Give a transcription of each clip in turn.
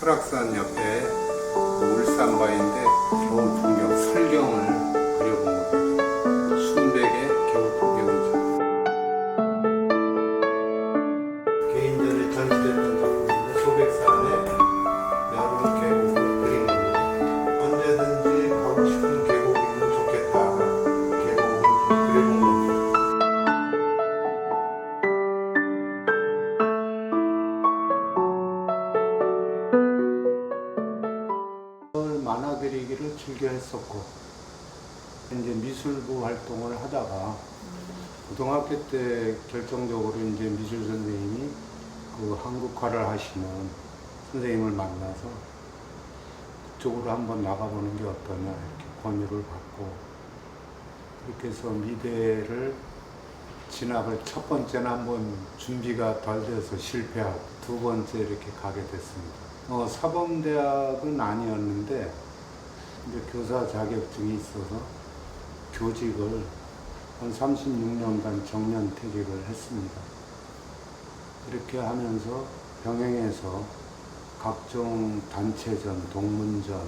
설악산 옆에 울산바위인데 겨울 풍경, 설경을 그려본 겁니다. 순백의 겨울 풍경이죠. 개인전에 전시됐던 작품인데 소백산의 여름 계곡을 그린 겁니다. 언제든지 가고 싶은 계곡이면 좋겠다. 계곡을 좀 그려본 겁니다. 만화 그리기를 즐겨 했었고, 이제 미술부 활동을 하다가 고등학교 때 결정적으로 이제 미술 선생님이 그 한국화를 하시는 선생님을 만나서 그쪽으로 한번 나가보는 게 어떠냐 이렇게 권유를 받고, 그렇게 해서 미대를 진학을 첫 번째는 한번 준비가 덜 돼서 실패하고 두 번째 이렇게 가게 됐습니다. 사범대학은 아니었는데 이제 교사 자격증이 있어서 교직을 한 36년간 정년퇴직을 했습니다. 이렇게 하면서 병행해서 각종 단체전, 동문전,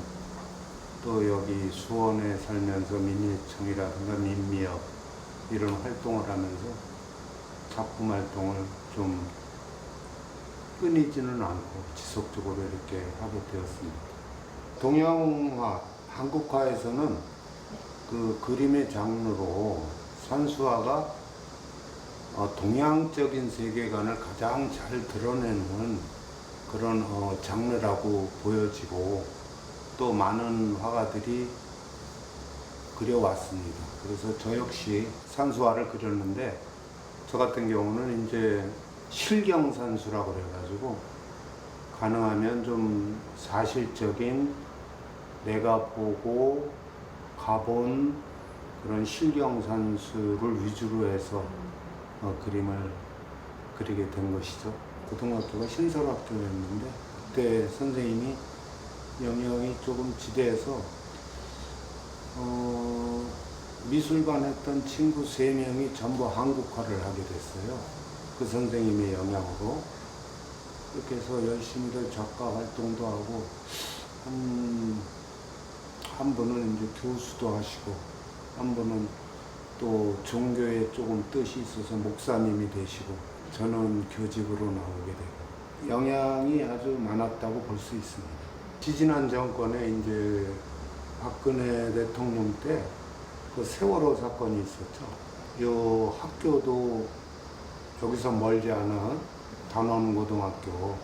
또 여기 수원에 살면서 민예청이라든가 민미업 이런 활동을 하면서 작품 활동을 좀 끊이지는 않고 지속적으로 이렇게 하게 되었습니다. 동양화, 한국화에서는 그 그림의 장르로 산수화가 동양적인 세계관을 가장 잘 드러내는 그런 장르라고 보여지고, 또 많은 화가들이 그려왔습니다. 그래서 저 역시 산수화를 그렸는데, 저 같은 경우는 이제 실경산수라고 그래가지고 가능하면 좀 사실적인 내가 보고 가본 그런 실경산수를 위주로 해서 그림을 그리게 된 것이죠. 고등학교가 신설학교였는데 그때 선생님이 영역이 조금 지대해서 미술관 했던 친구 3명이 전부 한국화를 하게 됐어요. 그 선생님의 영향으로. 그렇게 해서 열심히들 작가 활동도 하고, 한 분은 이제 교수도 하시고, 한 분은 또 종교에 조금 뜻이 있어서 목사님이 되시고, 저는 교직으로 나오게 되고, 영향이 아주 많았다고 볼 수 있습니다. 지지난 정권에 이제 박근혜 대통령 때 그 세월호 사건이 있었죠. 이 학교도 여기서 멀지 않은 단원고등학교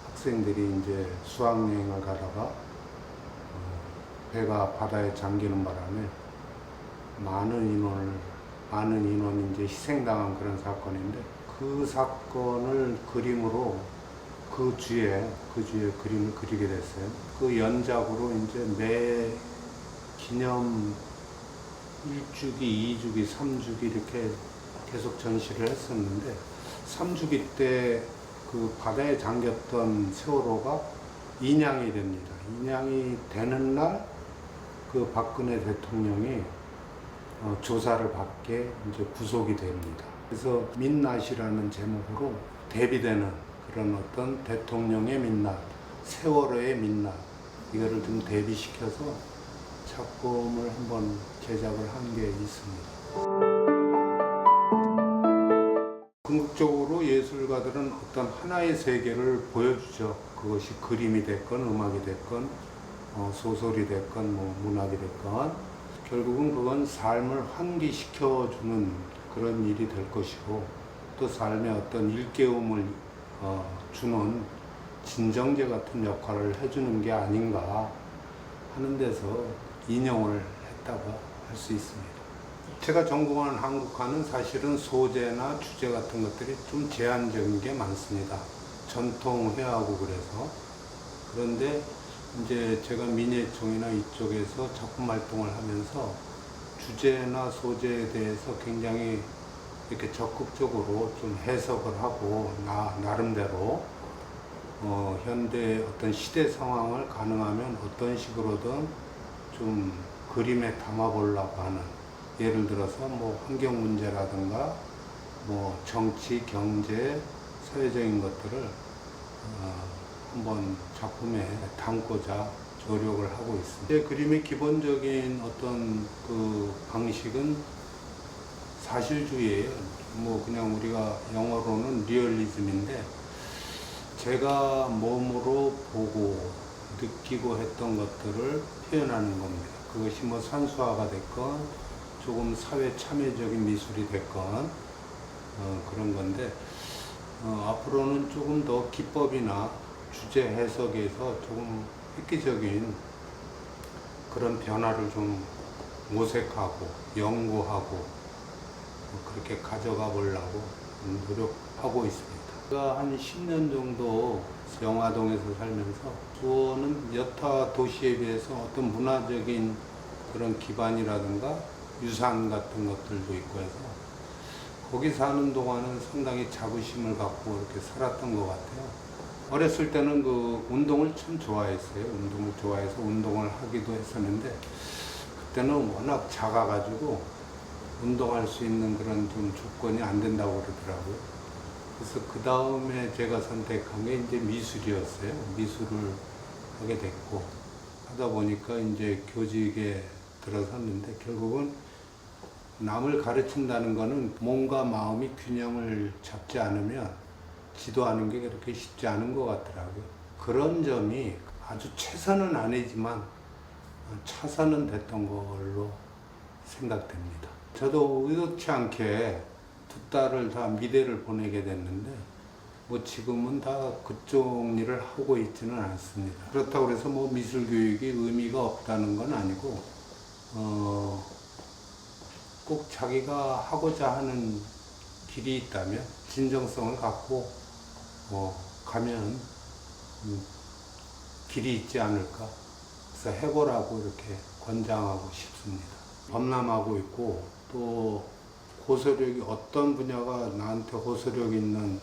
학생들이 이제 수학여행을 가다가 배가 바다에 잠기는 바람에 많은 인원이 이제 희생당한 그런 사건인데, 그 사건을 그림으로 그 주에 그림을 그리게 됐어요. 그 연작으로 이제 매 기념 1주기, 2주기, 3주기 이렇게 계속 전시를 했었는데, 3주기 때 그 바다에 잠겼던 세월호가 인양이 됩니다. 인양이 되는 날 그 박근혜 대통령이 조사를 받게 이제 구속이 됩니다. 그래서 민낯이라는 제목으로 대비되는 그런 어떤 대통령의 민낯, 세월호의 민낯, 이거를 좀 대비시켜서 작품을 한번 제작을 한 게 있습니다. 궁극적으로 예술가들은 어떤 하나의 세계를 보여주죠. 그것이 그림이 됐건 음악이 됐건 소설이 됐건 뭐 문학이 됐건, 결국은 그건 삶을 환기시켜주는 그런 일이 될 것이고, 또 삶의 어떤 일깨움을 주는 진정제 같은 역할을 해주는 게 아닌가 하는 데서 인용을 했다고 할 수 있습니다. 제가 전공한 한국화는 사실은 소재나 주제 같은 것들이 좀 제한적인 게 많습니다. 전통회화고 그래서. 그런데 이제 제가 민예청이나 이쪽에서 작품 활동을 하면서 주제나 소재에 대해서 굉장히 이렇게 적극적으로 좀 해석을 하고, 나름대로 현대 어떤 시대 상황을 가능하면 어떤 식으로든 좀 그림에 담아보려고 하는, 예를 들어서 뭐 환경 문제라든가 뭐 정치, 경제, 사회적인 것들을 한번 작품에 담고자 노력을 하고 있습니다. 제 그림의 기본적인 어떤 그 방식은 사실주의예요. 뭐 그냥 우리가 영어로는 리얼리즘인데 제가 몸으로 보고 느끼고 했던 것들을 표현하는 겁니다. 그것이 뭐 산수화가 됐건 조금 사회 참여적인 미술이 됐건 그런 건데 앞으로는 조금 더 기법이나 주제 해석에서 조금 획기적인 그런 변화를 좀 모색하고 연구하고 그렇게 가져가 보려고 노력하고 있습니다. 제가 한 10년 정도 영화동에서 살면서 수원은 여타 도시에 비해서 어떤 문화적인 그런 기반이라든가 유산 같은 것들도 있고 해서 거기 사는 동안은 상당히 자부심을 갖고 이렇게 살았던 것 같아요. 어렸을 때는 그 운동을 참 좋아했어요. 운동을 좋아해서 운동을 하기도 했었는데 그때는 워낙 작아가지고 운동할 수 있는 그런 좀 조건이 안 된다고 그러더라고요. 그래서 그 다음에 제가 선택한 게 이제 미술이었어요. 미술을 하게 됐고 하다 보니까 이제 교직에 들어섰는데 결국은 남을 가르친다는 거는 몸과 마음이 균형을 잡지 않으면 지도하는 게 그렇게 쉽지 않은 것 같더라고요. 그런 점이 아주 최선은 아니지만 차선은 됐던 걸로 생각됩니다. 저도 의도치 않게 두 딸을 다 미대를 보내게 됐는데 뭐 지금은 다 그쪽 일을 하고 있지는 않습니다. 그렇다고 해서 뭐 미술 교육이 의미가 없다는 건 아니고 꼭 자기가 하고자 하는 길이 있다면 진정성을 갖고 가면 길이 있지 않을까. 그래서 해보라고 이렇게 권장하고 싶습니다. 범람하고 있고 또 호소력이 어떤 분야가 나한테 호소력 있는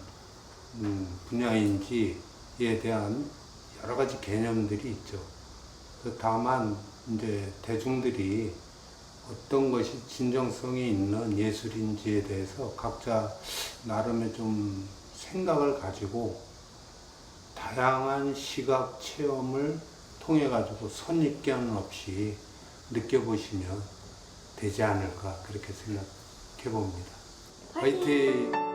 분야인지에 대한 여러 가지 개념들이 있죠. 다만 이제 대중들이 어떤 것이 진정성이 있는 예술인지에 대해서 각자 나름의 좀 생각을 가지고 다양한 시각 체험을 통해 가지고 선입견 없이 느껴보시면 되지 않을까 그렇게 생각해 봅니다. 화이팅!